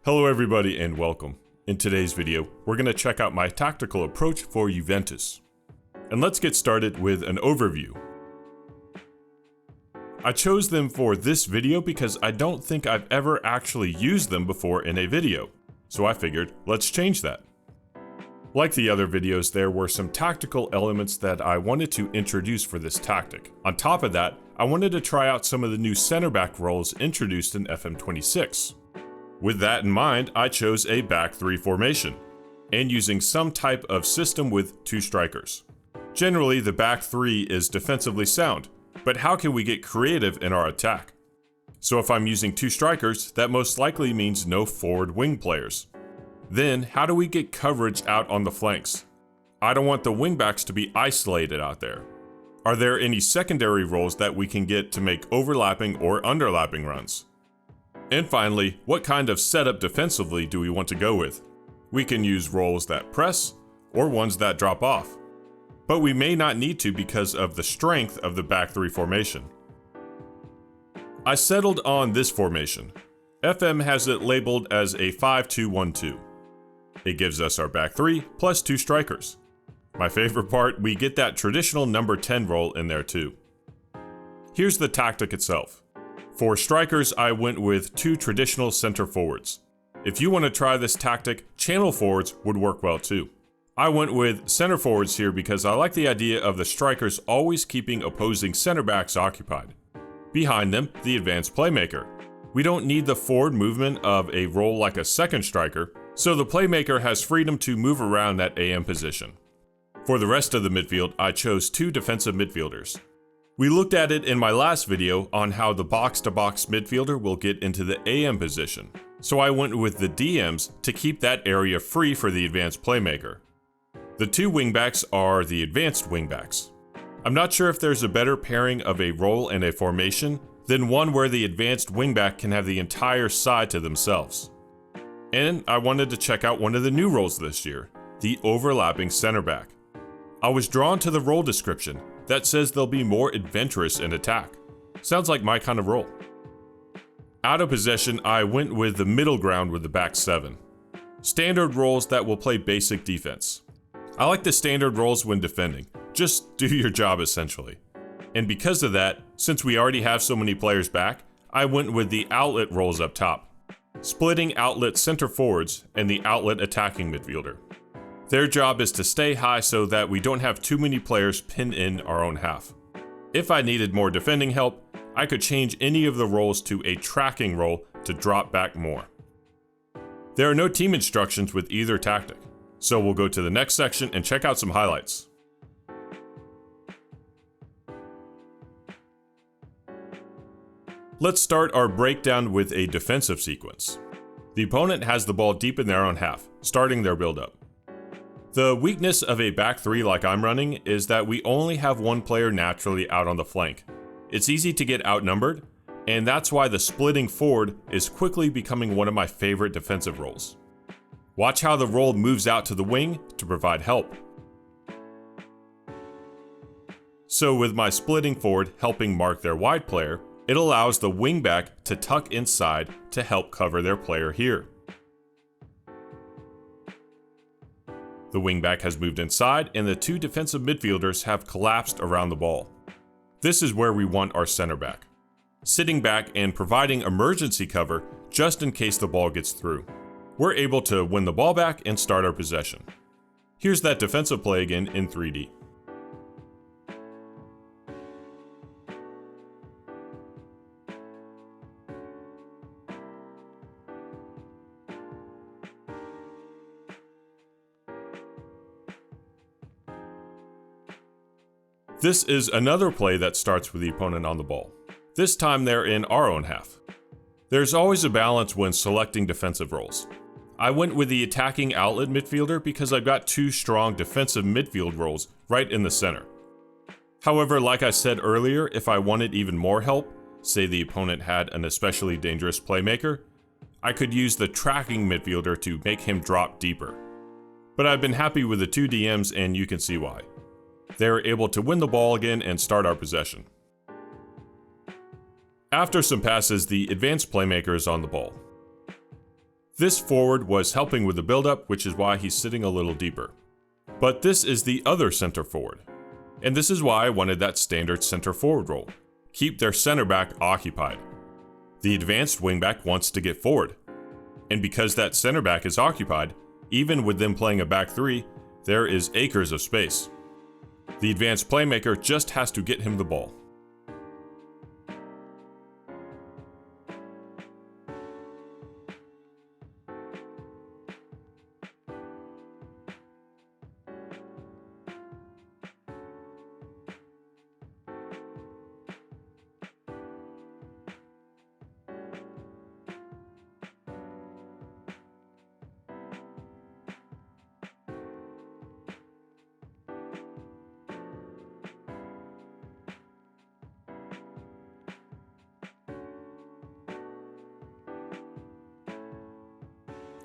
Hello everybody and welcome. In today's video, we're going to check out my tactical approach for Juventus. And let's get started with an overview. I chose them for this video because I don't think I've ever actually used them before in a video. So I figured, let's change that. Like the other videos, there were some tactical elements that I wanted to introduce for this tactic. On top of that, I wanted to try out some of the new center back roles introduced in FM26. With that in mind, I chose a back three formation, and using some type of system with two strikers. Generally, the back three is defensively sound, but how can we get creative in our attack? So if I'm using two strikers, that most likely means no forward wing players. Then, how do we get coverage out on the flanks? I don't want the wingbacks to be isolated out there. Are there any secondary roles that we can get to make overlapping or underlapping runs? And finally, what kind of setup defensively do we want to go with? We can use roles that press, or ones that drop off. But we may not need to because of the strength of the back three formation. I settled on this formation. FM has it labeled as a 5-2-1-2. It gives us our back three plus two strikers. My favorite part, we get that traditional number 10 role in there too. Here's the tactic itself. For strikers, I went with two traditional center forwards. If you want to try this tactic, channel forwards would work well too. I went with center forwards here because I like the idea of the strikers always keeping opposing center backs occupied. Behind them, the advanced playmaker. We don't need the forward movement of a role like a second striker, so the playmaker has freedom to move around that AM position. For the rest of the midfield, I chose two defensive midfielders. We looked at it in my last video on how the box-to-box midfielder will get into the AM position, so I went with the DMs to keep that area free for the advanced playmaker. The two wingbacks are the advanced wingbacks. I'm not sure if there's a better pairing of a role and a formation than one where the advanced wingback can have the entire side to themselves. And I wanted to check out one of the new roles this year, the overlapping center back. I was drawn to the role description that says they'll be more adventurous in attack. Sounds like my kind of role. Out of possession, I went with the middle ground with the back seven. Standard roles that will play basic defense. I like the standard roles when defending. Just do your job essentially. And because of that, since we already have so many players back, I went with the outlet roles up top. Splitting outlet center forwards and the outlet attacking midfielder. Their job is to stay high so that we don't have too many players pinned in our own half. If I needed more defending help, I could change any of the roles to a tracking role to drop back more. There are no team instructions with either tactic, so we'll go to the next section and check out some highlights. Let's start our breakdown with a defensive sequence. The opponent has the ball deep in their own half, starting their build-up. The weakness of a back three like I'm running is that we only have one player naturally out on the flank. It's easy to get outnumbered, and that's why the splitting forward is quickly becoming one of my favorite defensive roles. Watch how the role moves out to the wing to provide help. So with my splitting forward helping mark their wide player, it allows the wingback to tuck inside to help cover their player here. The wingback has moved inside and the two defensive midfielders have collapsed around the ball. This is where we want our center back, sitting back and providing emergency cover just in case the ball gets through. We're able to win the ball back and start our possession. Here's that defensive play again in 3D. This is another play that starts with the opponent on the ball. This time they're in our own half. There's always a balance when selecting defensive roles. I went with the attacking outlet midfielder because I've got two strong defensive midfield roles right in the center. However, like I said earlier, if I wanted even more help, say the opponent had an especially dangerous playmaker, I could use the tracking midfielder to make him drop deeper. But I've been happy with the two DMs and you can see why. They're able to win the ball again and start our possession. After some passes, the advanced playmaker is on the ball. This forward was helping with the build-up, which is why he's sitting a little deeper. But this is the other center forward. And this is why I wanted that standard center forward role. Keep their center back occupied. The advanced wingback wants to get forward. And because that center back is occupied, even with them playing a back three, there is acres of space. The advanced playmaker just has to get him the ball.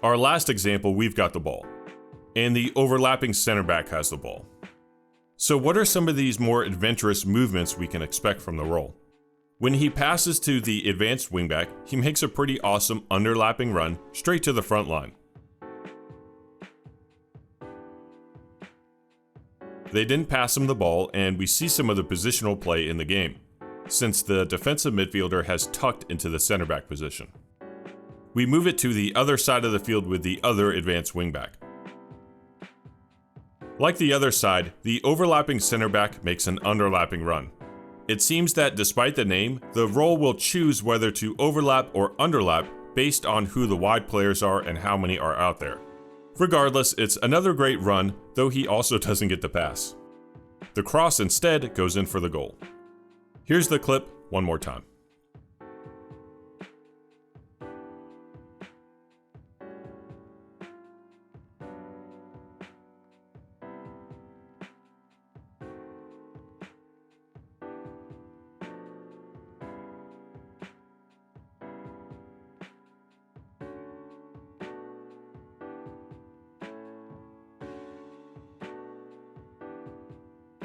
Our last example, we've got the ball, and the overlapping center back has the ball. So what are some of these more adventurous movements we can expect from the role? When he passes to the advanced wingback, he makes a pretty awesome underlapping run straight to the front line. They didn't pass him the ball, and we see some of the positional play in the game, since the defensive midfielder has tucked into the center back position. We move it to the other side of the field with the other advanced wingback. Like the other side, the overlapping center back makes an underlapping run. It seems that despite the name, the role will choose whether to overlap or underlap based on who the wide players are and how many are out there. Regardless, it's another great run, though he also doesn't get the pass. The cross instead goes in for the goal. Here's the clip one more time.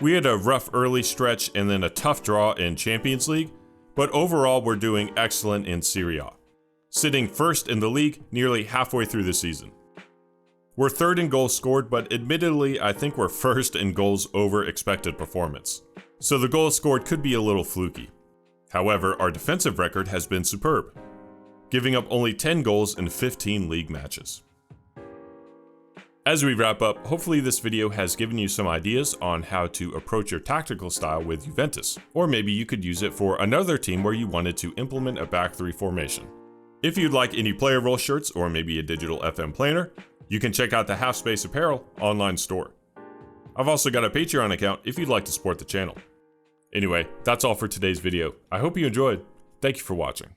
We had a rough early stretch and then a tough draw in Champions League, but overall we're doing excellent in Serie A, sitting first in the league nearly halfway through the season. We're third in goals scored, but admittedly I think we're first in goals over expected performance, so the goals scored could be a little fluky. However, our defensive record has been superb, giving up only 10 goals in 15 league matches. As we wrap up, hopefully this video has given you some ideas on how to approach your tactical style with Juventus, or maybe you could use it for another team where you wanted to implement a back three formation. If you'd like any player role shirts or maybe a digital FM planner, you can check out the Half Space Apparel online store. I've also got a Patreon account if you'd like to support the channel. Anyway, that's all for today's video. I hope you enjoyed. Thank you for watching.